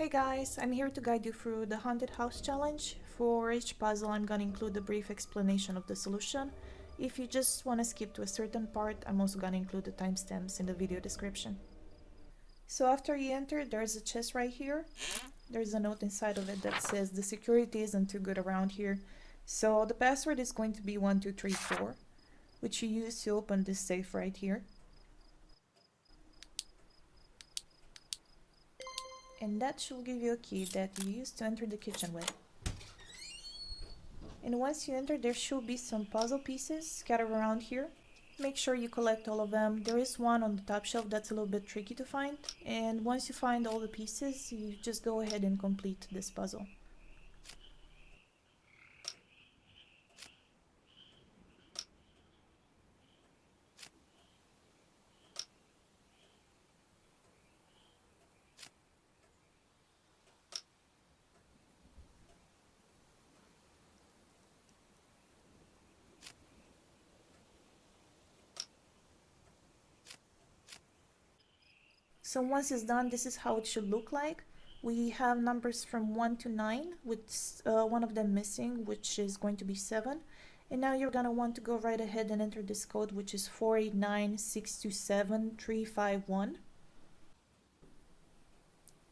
Hey guys, I'm here to guide you through the haunted house challenge. For each puzzle I'm gonna include a brief explanation of the solution. If you just wanna skip to a certain part, I'm also gonna include the timestamps in the video description. So after you enter, there's a chest right here. There's a note inside of it that says the security isn't too good around here. So the password is going to be 1234, which you use to open this safe right here. And that should give you a key that you use to enter the kitchen with. And once you enter, there should be some puzzle pieces scattered around here. Make sure you collect all of them. There is one on the top shelf that's a little bit tricky to find. And once you find all the pieces, you just go ahead and complete this puzzle. So once it's done, this is how it should look like. We have numbers from 1 to 9 with one of them missing, which is going to be 7. And now you're gonna want to go right ahead and enter this code, which is 489627351.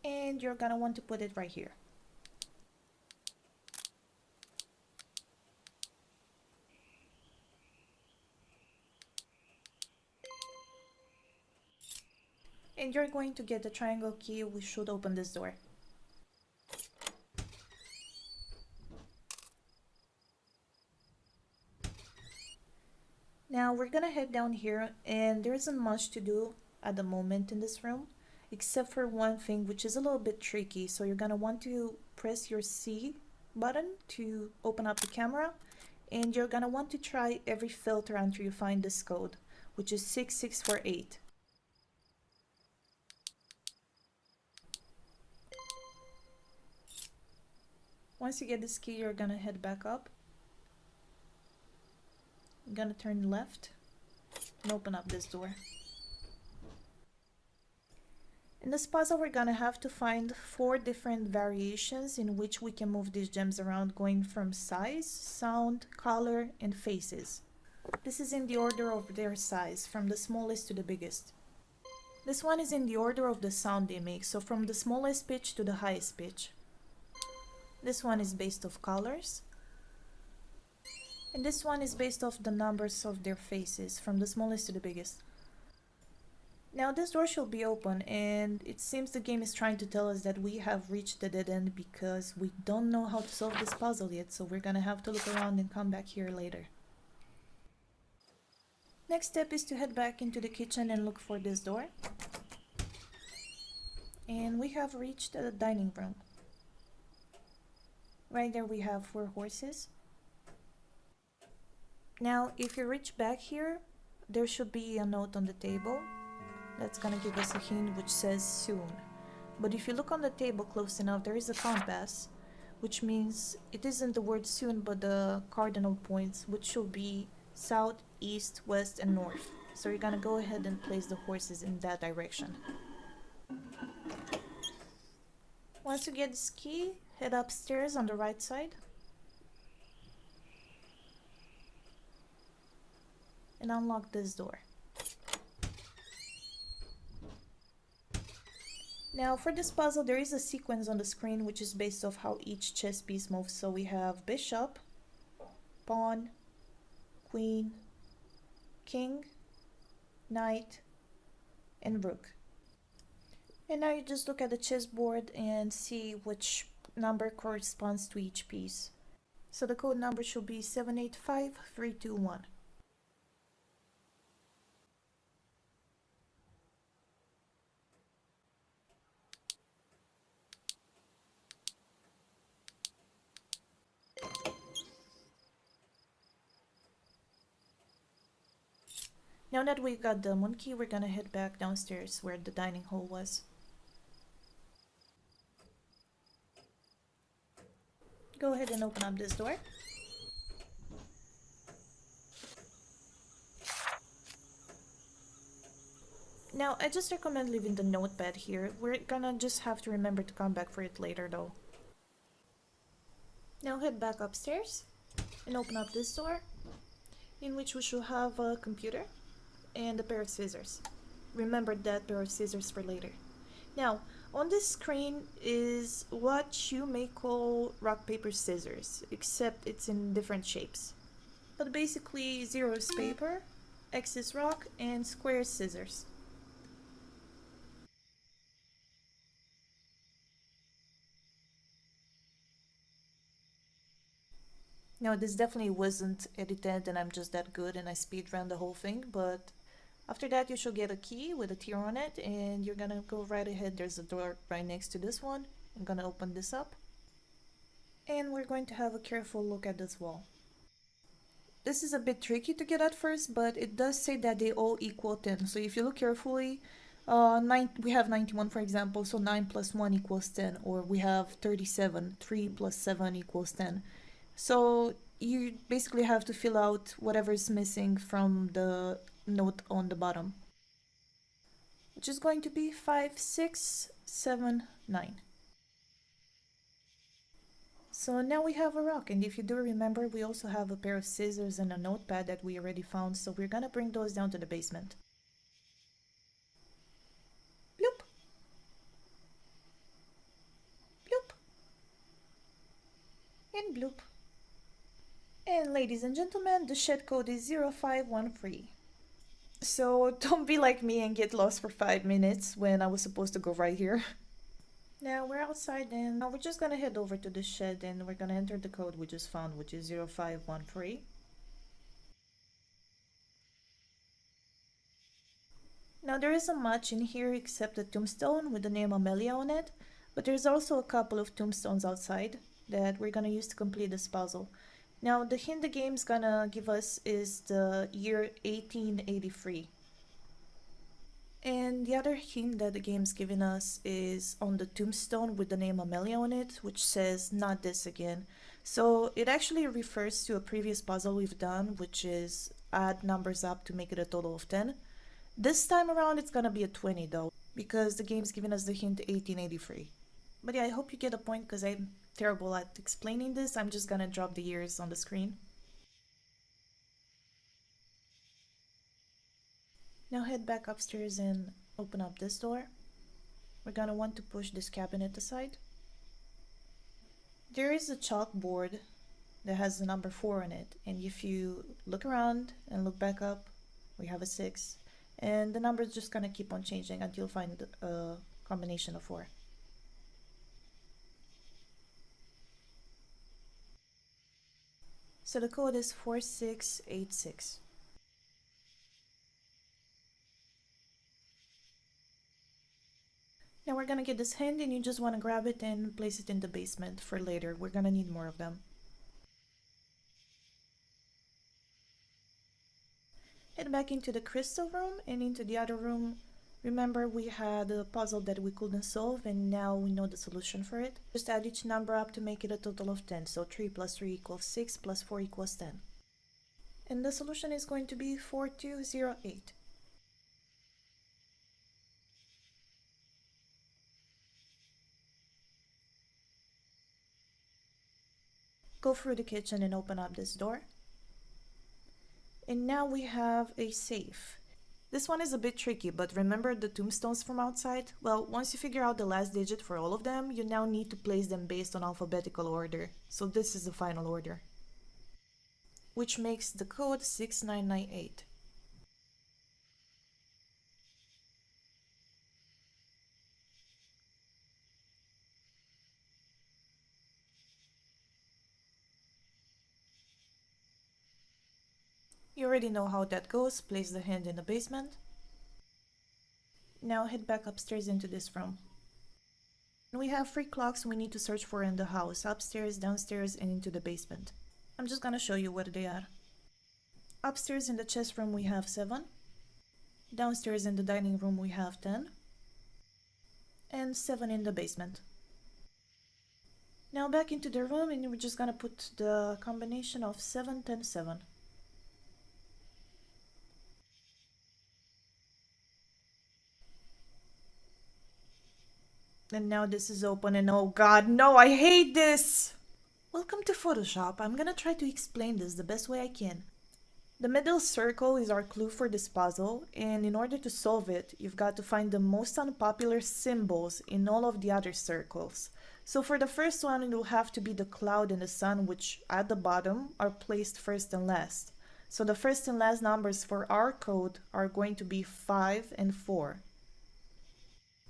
And you're gonna want to put it right here. And you're going to get the triangle key, which should open this door. Now we're gonna head down here, and there isn't much to do at the moment in this room, except for one thing which is a little bit tricky. So you're gonna want to press your C button to open up the camera, and you're gonna want to try every filter until you find this code, which is 6648. Once you get this key, you're gonna head back up. You're gonna turn left and open up this door. In this puzzle, we're gonna have to find 4 different variations in which we can move these gems around, going from size, sound, color, and faces. This is in the order of their size, from the smallest to the biggest. This one is in the order of the sound they make, so from the smallest pitch to the highest pitch. This one is based off colors. And this one is based off the numbers of their faces, from the smallest to the biggest. Now this door should be open, and it seems the game is trying to tell us that we have reached the dead end because we don't know how to solve this puzzle yet, so we're gonna have to look around and come back here later. Next step is to head back into the kitchen and look for this door. And we have reached the dining room. Right there we have 4 horses. Now if you reach back here, there should be a note on the table that's gonna give us a hint which says soon. But if you look on the table close enough, there is a compass, which means it isn't the word soon but the cardinal points, which should be south, east, west, and north. So you're gonna go ahead and place the horses in that direction. Once you get this key, head upstairs on the right side and unlock this door. Now for this puzzle, there is a sequence on the screen which is based off how each chess piece moves. So we have bishop, pawn, queen, king, knight, and rook. And now you just look at the chessboard and see which number corresponds to each piece. So the code number should be 785321. Now that we've got the monkey, we're gonna head back downstairs where the dining hall was. Go ahead and open up this door. Now, I just recommend leaving the notepad here. We're gonna just have to remember to come back for it later though. Now head back upstairs and open up this door, in which we should have a computer and a pair of scissors. Remember that pair of scissors for later. Now, on this screen is what you may call rock, paper, scissors, except it's in different shapes. But basically, 0 is paper, X is rock, and square is scissors. Now, this definitely wasn't edited and I'm just that good and I speedrun the whole thing, but after that you should get a key with a tear on it and you're gonna go right ahead. There's a door right next to this one. I'm gonna open this up and we're going to have a careful look at this wall. This is a bit tricky to get at first, but it does say that they all equal 10. So if you look carefully, we have 91 for example, so 9 plus 1 equals 10, or we have 37, 3 plus 7 equals 10. So you basically have to fill out whatever is missing from the note on the bottom, which is going to be 5, 6, 7, 9. So now we have a rock, and if you do remember, we also have a pair of scissors and a notepad that we already found, so we're gonna bring those down to the basement. Bloop! Bloop! And bloop. And ladies and gentlemen, the shed code is 0513. So don't be like me and get lost for 5 minutes when I was supposed to go right here. Now we're outside and now we're just gonna head over to the shed and we're gonna enter the code we just found, which is 0513. Now there isn't much in here except a tombstone with the name Amelia on it, but there's also a couple of tombstones outside that we're gonna use to complete this puzzle. Now the hint the game's gonna give us is the year 1883. And the other hint that the game's giving us is on the tombstone with the name Amelia on it, which says not this again. So it actually refers to a previous puzzle we've done, which is add numbers up to make it a total of 10. This time around it's gonna be a 20 though, because the game's giving us the hint 1883. But yeah, I hope you get the point because I'm terrible at explaining this. I'm just gonna drop the years on the screen. Now head back upstairs and open up this door. We're gonna want to push this cabinet aside. There is a chalkboard that has the number 4 on it, and if you look around and look back up, we have a 6, and the number is just gonna keep on changing until you find a combination of 4. So the code is 4686. Now we're gonna get this hand and you just wanna grab it and place it in the basement for later. We're gonna need more of them. Head back into the crystal room and into the other room. Remember we had a puzzle that we couldn't solve and now we know the solution for it. Just add each number up to make it a total of 10. So 3 plus 3 equals 6 plus 4 equals 10. And the solution is going to be 4208. Go through the kitchen and open up this door. And now we have a safe. This one is a bit tricky, but remember the tombstones from outside? Well, once you figure out the last digit for all of them, you now need to place them based on alphabetical order. So this is the final order, which makes the code 6998. You already know how that goes. Place the hand in the basement. Now head back upstairs into this room. We have 3 clocks we need to search for in the house: upstairs, downstairs, and into the basement. I'm just gonna show you what they are. Upstairs in the chest room we have 7. Downstairs in the dining room we have 10. And 7 in the basement. Now back into the room and we're just gonna put the combination of 7, 10, 7. And now this is open and oh god, no, I hate this! Welcome to Photoshop. I'm gonna try to explain this the best way I can. The middle circle is our clue for this puzzle, and in order to solve it, you've got to find the most unpopular symbols in all of the other circles. So for the first one, it will have to be the cloud and the sun, which at the bottom are placed first and last. So the first and last numbers for our code are going to be 5 and 4.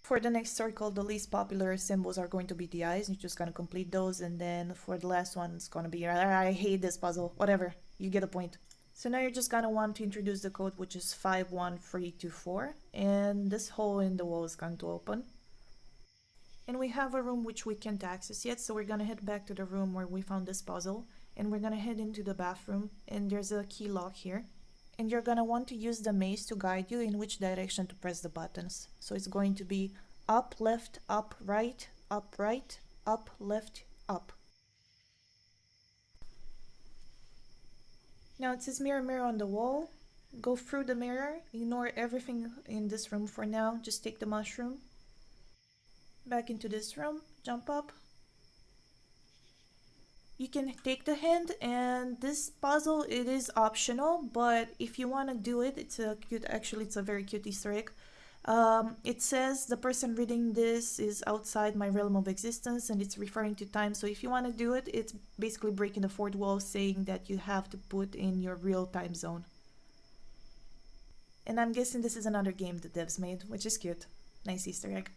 For the next circle, the least popular symbols are going to be the eyes. You're just going to complete those, and then for the last one, it's going to be, I hate this puzzle, whatever, you get a point. So now you're just going to want to introduce the code, which is 51324, and this hole in the wall is going to open. And we have a room which we can't access yet, so we're going to head back to the room where we found this puzzle, and we're going to head into the bathroom, and there's a key lock here. And you're going to want to use the maze to guide you in which direction to press the buttons. So it's going to be up, left, up, right, up, left, up. Now it says mirror, mirror on the wall. Go through the mirror, ignore everything in this room for now, just take the mushroom. Back into this room, jump up. You can take the hint, and this puzzle, it is optional, but if you want to do it, it's a very cute Easter egg. It says the person reading this is outside my realm of existence, and it's referring to time. So if you want to do it, it's basically breaking the fourth wall, saying that you have to put in your real time zone. And I'm guessing this is another game the devs made, which is cute. Nice Easter egg.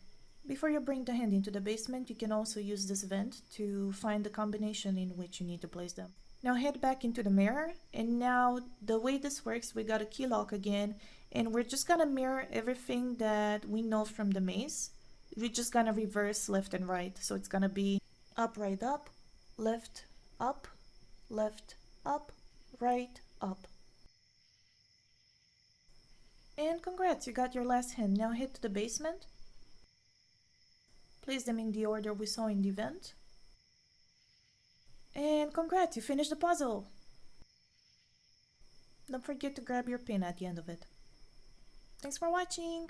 Before you bring the hand into the basement, you can also use this vent to find the combination in which you need to place them. Now head back into the mirror, and now the way this works, we got a key lock again, and we're just gonna mirror everything that we know from the maze. We're just gonna reverse left and right, so it's gonna be up, right, up, left, up, right, up. And congrats, you got your last hand. Now head to the basement. Place them in the order we saw in the event. And congrats, you finished the puzzle! Don't forget to grab your pin at the end of it. Thanks for watching!